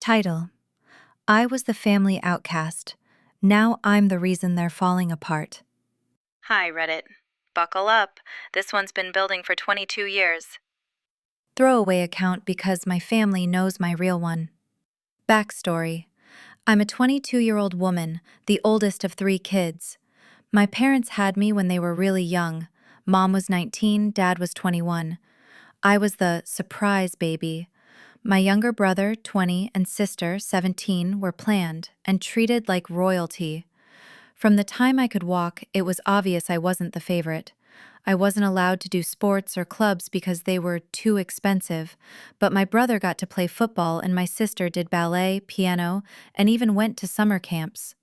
Title: I was the family outcast. Now I'm the reason they're falling apart. Hi, Reddit. Buckle up. This one's been building for 22 years. Throwaway account because my family knows my real one. Backstory: I'm a 22-year-old woman, the oldest of 3 kids. My parents had me when they were really young. Mom was 19, Dad was 21. I was the surprise baby. My younger brother, 20, and sister, 17, were planned and treated like royalty. From the time I could walk, it was obvious I wasn't the favorite. I wasn't allowed to do sports or clubs because they were too expensive, but my brother got to play football and my sister did ballet, piano, and even went to summer camps.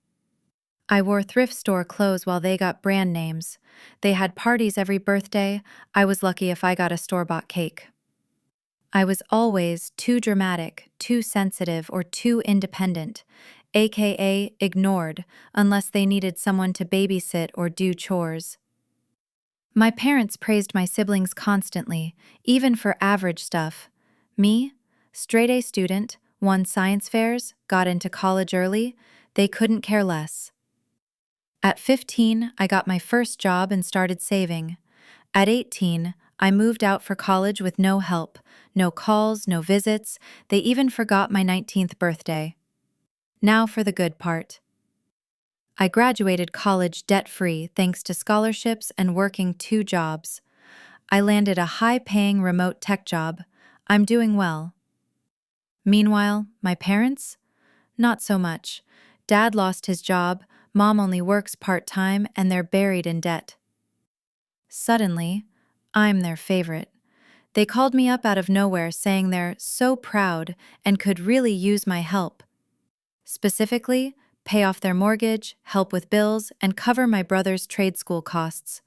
I wore thrift store clothes while they got brand names. They had parties every birthday. I was lucky if I got a store-bought cake. I was always too dramatic, too sensitive, or too independent, aka ignored, unless they needed someone to babysit or do chores. My parents praised my siblings constantly, even for average stuff. Me, straight-A student, won science fairs, got into college early, they couldn't care less. At 15, I got my first job and started saving. At 18, I moved out for college with no help, no calls, no visits. They even forgot my 19th birthday. Now for the good part. I graduated college debt-free thanks to scholarships and working 2 jobs. I landed a high-paying remote tech job. I'm doing well. Meanwhile, my parents? Not so much. Dad lost his job, Mom only works part-time, and they're buried in debt. Suddenly, I'm their favorite. They called me up out of nowhere saying they're so proud and could really use my help. Specifically, pay off their mortgage, help with bills, and cover my brother's trade school costs.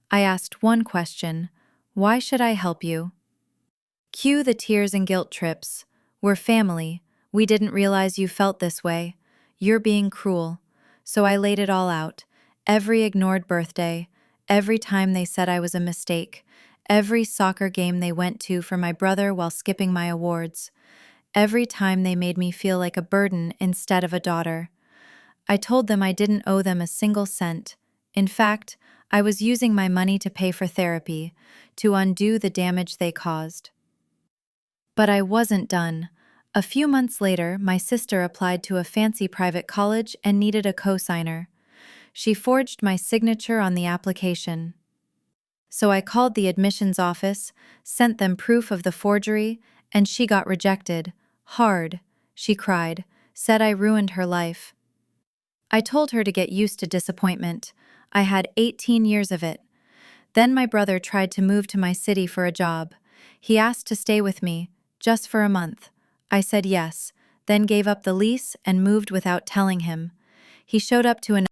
I asked one question: why should I help you? Cue the tears and guilt trips. We're family. We didn't realize you felt this way. You're being cruel. So I laid it all out. Every ignored birthday, every time they said I was a mistake, every soccer game they went to for my brother while skipping my awards, every time they made me feel like a burden instead of a daughter. I told them I didn't owe them a single cent. In fact, I was using my money to pay for therapy, to undo the damage they caused. But I wasn't done. A few months later, my sister applied to a fancy private college and needed a co-signer. She forged my signature on the application. So I called the admissions office, sent them proof of the forgery, and she got rejected. Hard, she cried, said I ruined her life. I told her to get used to disappointment. I had 18 years of it. Then my brother tried to move to my city for a job. He asked to stay with me, just for a month. I said yes, then gave up the lease and moved without telling him. He showed up to